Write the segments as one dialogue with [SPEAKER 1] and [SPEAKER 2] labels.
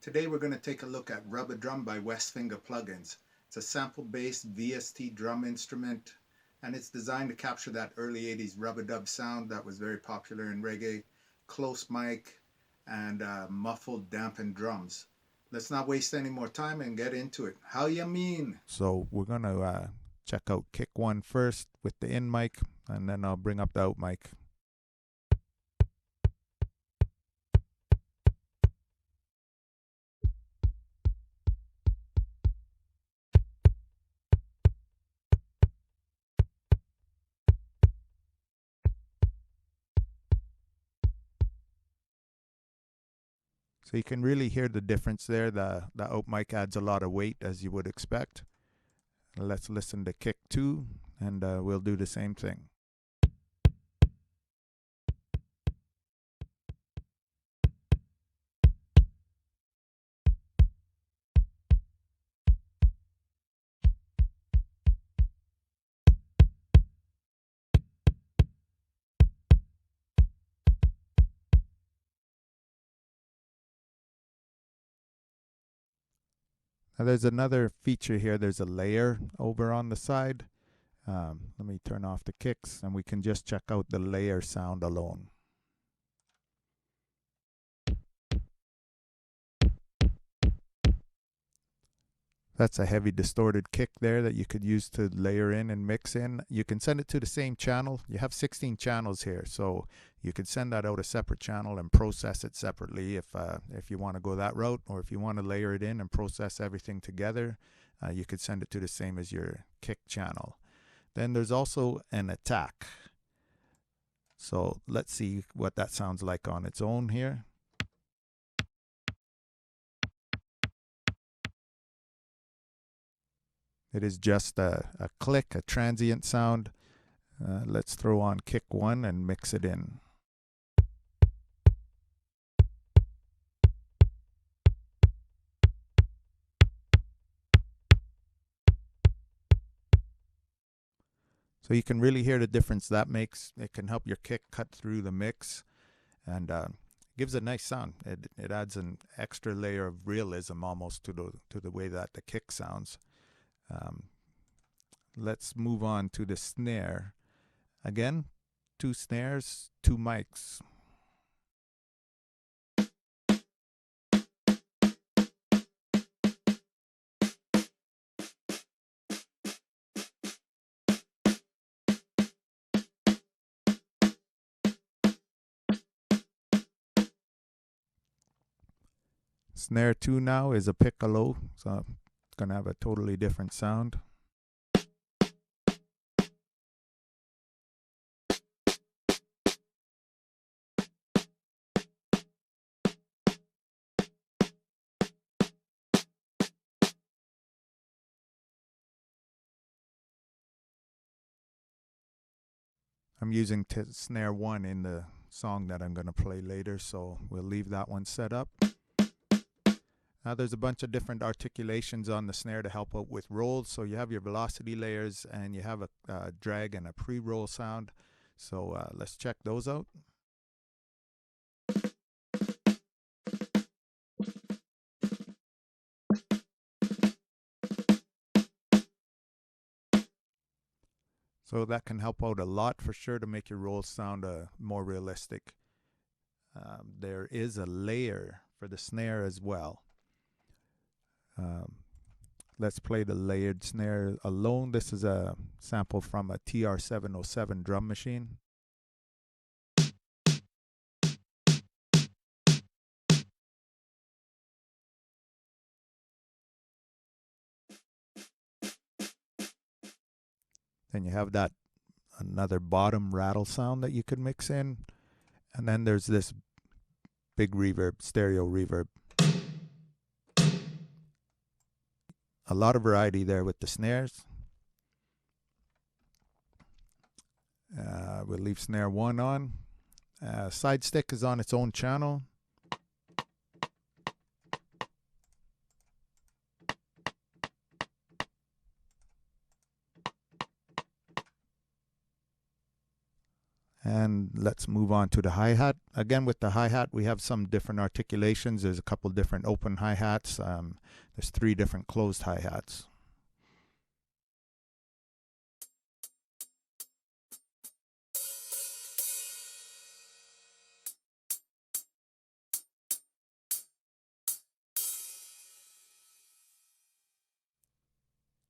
[SPEAKER 1] Today we're going to take a look at Rubaddrum by Westfinga Plugins. It's a sample-based VST drum instrument, and it's designed to capture that early 80s rubadub sound that was very popular in reggae, close mic, and muffled dampened drums. Let's not waste any more time and get into it. How you mean?
[SPEAKER 2] So we're going to check out kick one first with the in mic, and then I'll bring up the out mic. So you can really hear the difference there. The out mic adds a lot of weight, as you would expect. Let's listen to kick two, and we'll do the same thing. Now there's another feature here. There's a layer over on the side. Let me turn off the kicks, and we can just check out the layer sound alone. That's a heavy distorted kick there that you could use to layer in and mix in. You can send it to the same channel. You have 16 channels here, so you could send that out a separate channel and process it separately if you want to go that route, or if you want to layer it in and process everything together, you could send it to the same as your kick channel. Then there's also an attack. So let's see what that sounds like on its own here. It is just a click, a transient sound. Let's throw on kick one and mix it in. So you can really hear the difference that makes. It can help your kick cut through the mix, and gives a nice sound. It adds an extra layer of realism almost to the way that the kick sounds. Let's move on to the snare. Again, 2 snares, 2 mics. Snare 2 now is a piccolo, so it's going to have a totally different sound. I'm using snare 1 in the song that I'm going to play later, so we'll leave that one set up. Now there's a bunch of different articulations on the snare to help out with rolls. So you have your velocity layers, and you have a drag and a pre-roll sound. So let's check those out. So that can help out a lot for sure to make your rolls sound more realistic. There is a layer for the snare as well. Let's play the layered snare alone. This is a sample from a TR-707 drum machine. Then you have that another bottom rattle sound that you could mix in. And then there's this big reverb, stereo reverb. A lot of variety there with the snares. We'll leave snare 1 on. Side stick is on its own channel. And let's move on to the hi-hat. Again, with the hi-hat, we have some different articulations. There's a couple different open hi-hats. There's 3 different closed hi-hats.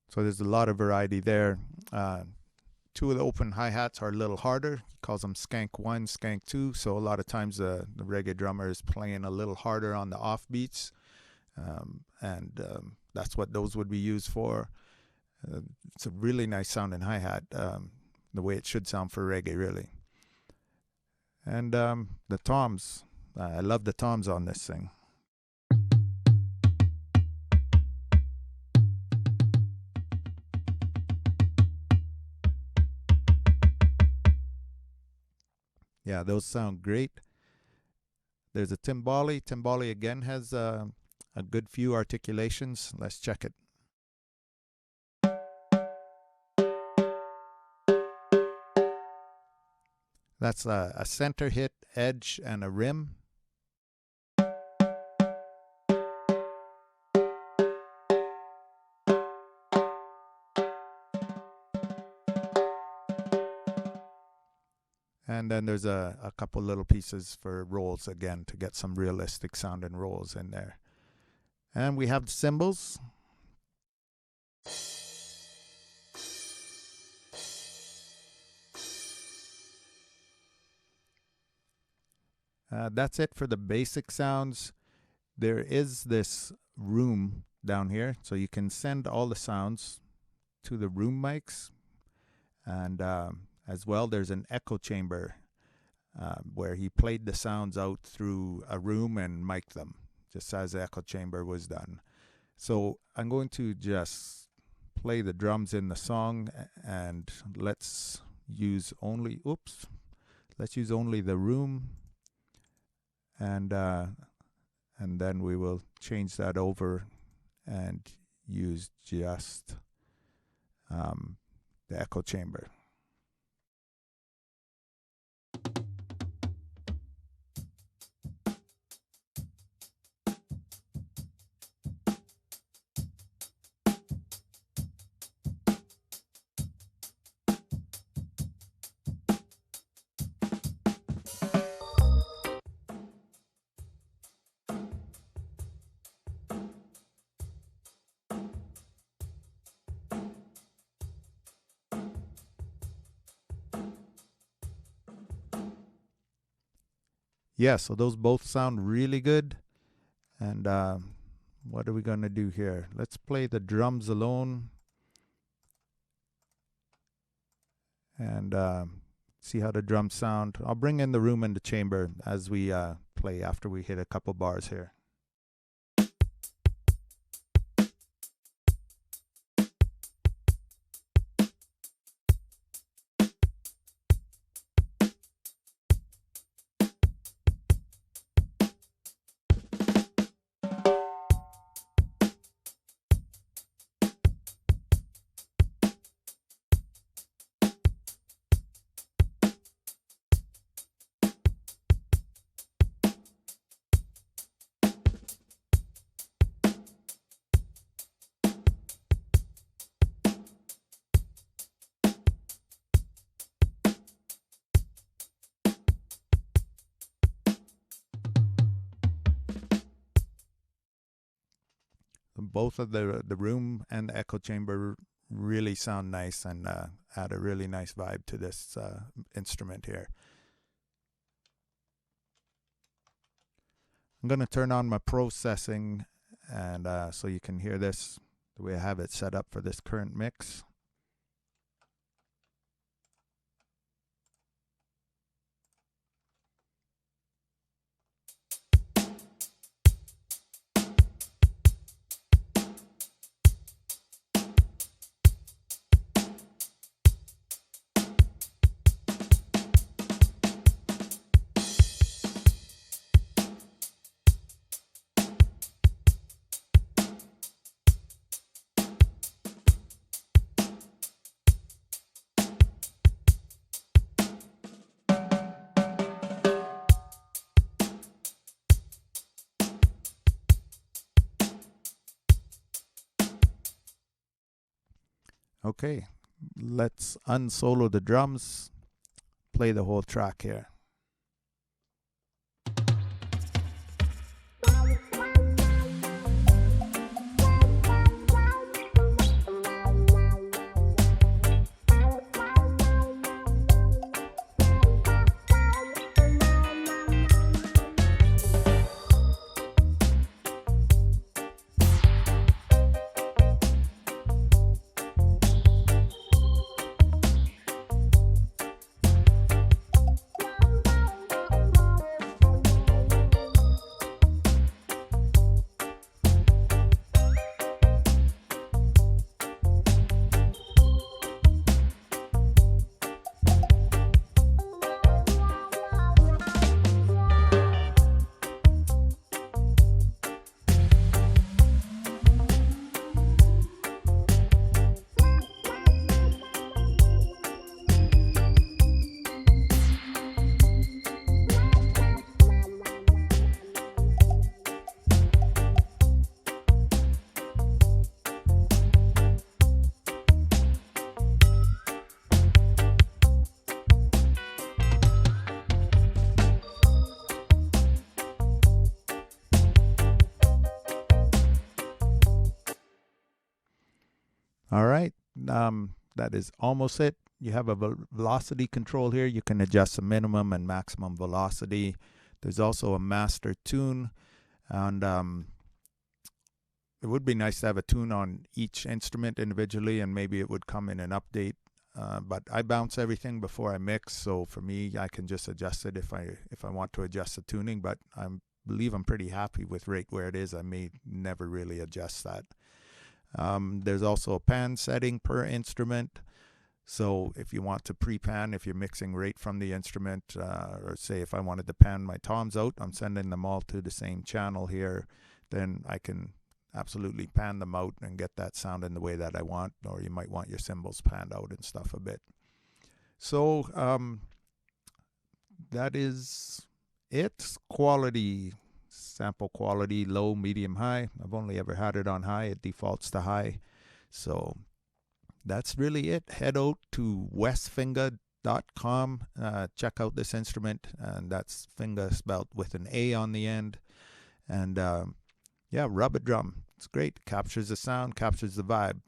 [SPEAKER 2] So there's a lot of variety there. 2 of the open hi-hats are a little harder. He calls them skank 1, skank 2. So a lot of times the reggae drummer is playing a little harder on the offbeats. That's what those would be used for. It's a really nice sounding hi-hat, the way it should sound for reggae, really. And the toms. I love the toms on this thing. Yeah, those sound great. There's a timbali. Timbali again has a good few articulations. Let's check it. That's a center hit, edge, and a rim. And then there's a couple little pieces for rolls again to get some realistic sounding rolls in there. And we have the cymbals. That's it for the basic sounds. There is this room down here, so you can send all the sounds to the room mics. And as well, there's an echo chamber where he played the sounds out through a room and mic'd them, just as the echo chamber was done. So I'm going to just play the drums in the song, and let's use only the room, and then we will change that over and use just the echo chamber. Yeah, so those both sound really good. And what are we going to do here? Let's play the drums alone and see how the drums sound. I'll bring in the room and the chamber as we play after we hit a couple bars here. Both of the room and the echo chamber really sound nice and add a really nice vibe to this instrument here. I'm going to turn on my processing, and so you can hear this the way I have it set up for this current mix. Okay, let's unsolo the drums, play the whole track here. All right, that is almost it. You have a velocity control here. You can adjust the minimum and maximum velocity. There's also a master tune, and it would be nice to have a tune on each instrument individually, and maybe it would come in an update. But I bounce everything before I mix, so for me, I can just adjust it if I want to adjust the tuning. But I believe I'm pretty happy with right where it is. I may never really adjust that. There's also a pan setting per instrument. So if you want to pre-pan, if you're mixing right from the instrument, or say if I wanted to pan my toms out, I'm sending them all to the same channel here, then I can absolutely pan them out and get that sound in the way that I want. Or you might want your cymbals panned out and stuff a bit. So that is it. Quality. Sample quality, low, medium, high. I've only ever had it on high. It defaults to high. So that's really it. Head out to westfinga.com. Check out this instrument. And that's Finga spelled with an A on the end. And yeah, Rubaddrum. It's great. Captures the sound, captures the vibe.